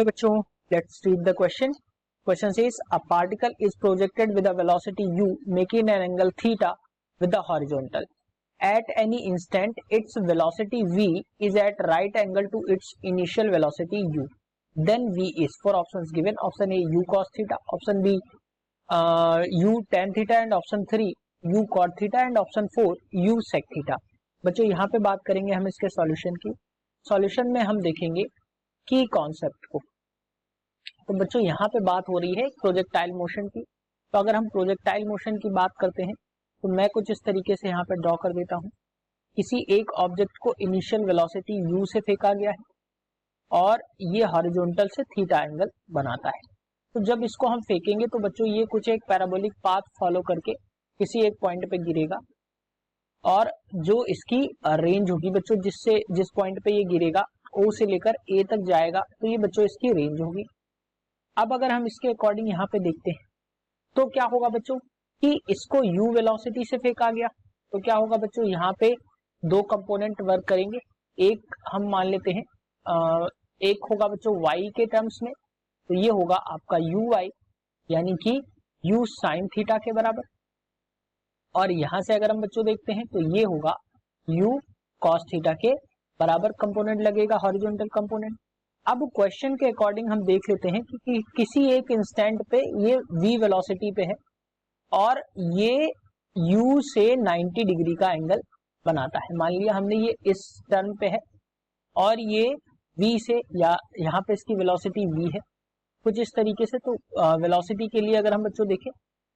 तो बच्चों let's read the question. Question says a particle is projected with a velocity u making an angle theta with the horizontal. At any instant its velocity v is at right angle to its initial velocity u. Then v is for options given. Option A u cos theta, option B u tan theta and option 3 u cot theta and option 4 u sec theta. बच्चों यहाँ पे बात करेंगे हम इसके solution की. Solution में हम देखेंगे की कॉन्सेप्ट को. तो बच्चों यहाँ पे बात हो रही है प्रोजेक्टाइल मोशन की. तो अगर हम प्रोजेक्टाइल मोशन की बात करते हैं तो मैं कुछ इस तरीके से यहाँ पे ड्रॉ कर देता हूँ. किसी एक ऑब्जेक्ट को इनिशियल वेलोसिटी u से फेंका गया है और ये हॉरिजॉन्टल से थीटा एंगल बनाता है. तो जब इसको हम फेंकेंगे तो बच्चों ये कुछ एक पैराबोलिक पाथ फॉलो करके किसी एक पॉइंट पे गिरेगा और जो इसकी रेंज होगी बच्चों जिस पॉइंट पे ये गिरेगा O से लेकर A तक जाएगा तो ये बच्चों इसकी रेंज होगी. अब अगर हम इसके अकॉर्डिंग यहाँ पे देखते हैं तो क्या होगा बच्चों कि इसको u वेलोसिटी से फेंका गया. तो क्या होगा बच्चों यहाँ पे दो कंपोनेंट वर्क करेंगे. एक हम मान लेते हैं एक होगा बच्चों y के टर्म्स में. तो ये होगा आपका uy यानी कि u साइन थीटा के बराबर. और यहाँ से अगर हम बच्चों देखते हैं तो ये होगा u कॉस थीटा के बराबर कंपोनेंट लगेगा हॉरिजॉन्टल कंपोनेंट. अब क्वेश्चन के अकॉर्डिंग हम देख लेते हैं कि किसी एक इंस्टेंट पे ये v वेलोसिटी पे है और ये u से 90 डिग्री का एंगल बनाता है. मान लिया हमने ये इस टर्न पे है और ये v से या यहाँ पे इसकी वेलोसिटी v है कुछ इस तरीके से. तो वेलोसिटी के लिए अगर हम बच्चों देखें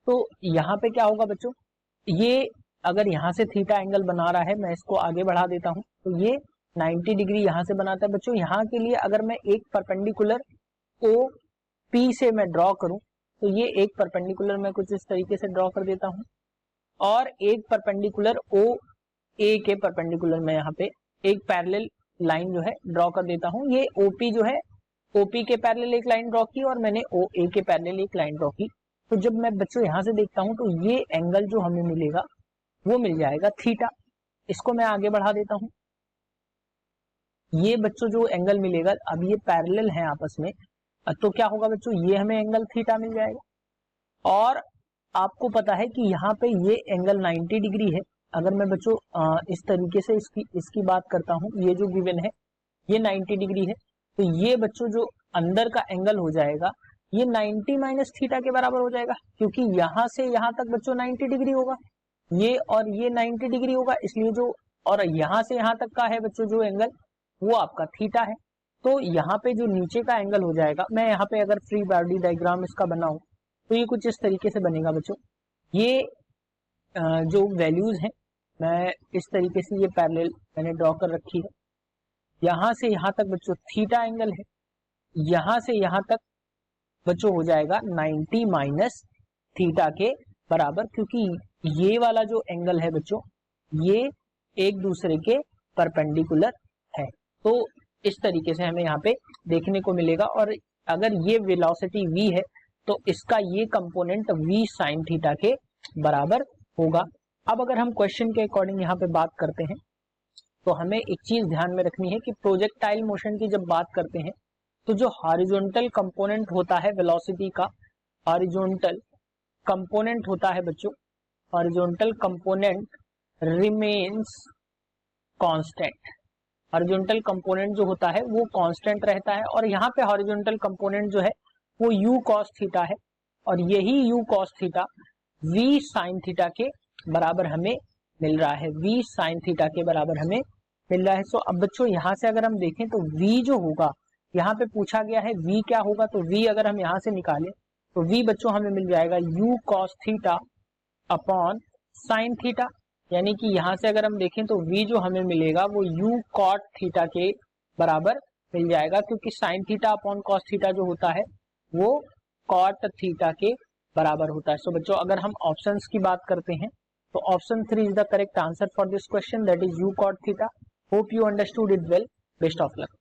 तो यहाँ पे क्या होगा बच्चों ये अगर यहाँ से थीटा एंगल बना रहा है मैं इसको आगे बढ़ा देता हूँ तो ये 90 डिग्री यहाँ से बनाता है. बच्चों यहाँ के लिए अगर मैं एक परपेंडिकुलर ओ पी से मैं ड्रॉ करूं तो ये एक परपेंडिकुलर मैं कुछ इस तरीके से ड्रॉ कर देता हूं और एक परपेंडिकुलर ओ ए के परपेंडिकुलर मैं यहाँ पे एक पैरेलल लाइन जो है ड्रॉ कर देता हूं. ये ओपी जो है ओपी के पैरेलल एक लाइन ड्रॉ की और मैंने ओ ए के पैरेलल एक लाइन ड्रॉ की. तो जब मैं बच्चों यहाँ से देखता हूँ तो ये एंगल जो हमें मिलेगा वो मिल जाएगा थीटा. इसको मैं आगे बढ़ा देता हूँ. ये बच्चों जो एंगल मिलेगा अब ये पैरेलल है आपस में तो क्या होगा बच्चों ये हमें एंगल थीटा मिल जाएगा. और आपको पता है कि यहाँ पे ये एंगल 90 डिग्री है. अगर मैं बच्चों इस तरीके से इसकी बात करता हूँ ये जो गिवन है ये 90 डिग्री है. तो ये बच्चों जो अंदर का एंगल हो जाएगा ये 90 माइनस थीटा के बराबर हो जाएगा क्योंकि यहाँ से यहाँ तक बच्चों 90 डिग्री होगा ये और ये 90 डिग्री होगा. इसलिए जो और यहाँ से यहाँ तक का है बच्चों जो एंगल वो आपका थीटा है. तो यहाँ पे जो नीचे का एंगल हो जाएगा मैं यहाँ पे अगर फ्री बॉडी डायग्राम इसका बनाऊं तो ये कुछ इस तरीके से बनेगा बच्चों. ये जो वैल्यूज हैं मैं इस तरीके से ये पैरेलल मैंने ड्रॉ कर रखी है. यहाँ से यहाँ तक बच्चों थीटा एंगल है. यहाँ से यहाँ तक बच्चों हो जाएगा 90 माइनस थीटा के बराबर क्योंकि ये वाला जो एंगल है बच्चों ये एक दूसरे के परपेंडिकुलर है. तो इस तरीके से हमें यहाँ पे देखने को मिलेगा. और अगर ये वेलोसिटी v है तो इसका ये कंपोनेंट v साइन थीटा के बराबर होगा. अब अगर हम क्वेश्चन के अकॉर्डिंग यहाँ पे बात करते हैं तो हमें एक चीज ध्यान में रखनी है कि प्रोजेक्टाइल मोशन की जब बात करते हैं तो जो हॉरिजॉन्टल कंपोनेंट होता है वेलोसिटी का हॉरिजॉन्टल कंपोनेंट होता है बच्चों horizontal component remains constant. Horizontal component जो होता है वो कांस्टेंट रहता है और यहाँ पे हॉरिजॉन्टल कंपोनेंट जो है वो u cos थीटा है और यही u cos theta v sin theta के बराबर हमें मिल रहा है. v sin थीटा के बराबर हमें मिल रहा है. सो अब बच्चों यहाँ से अगर हम देखें तो v जो होगा यहाँ पे पूछा गया है v क्या होगा तो v अगर हम यहाँ से निकालें तो v बच्चों हमें मिल जाएगा u cos theta upon sine theta. यानी कि यहाँ से अगर हम देखें तो v जो हमें मिलेगा वो u cot थीटा के बराबर मिल जाएगा क्योंकि sine theta upon cos theta जो होता है वो cot थीटा के बराबर होता है. सो बच्चों अगर हम ऑप्शंस की बात करते हैं तो option 3 is the correct answer for this question that is u cot theta. Hope you understood it well. Best of luck.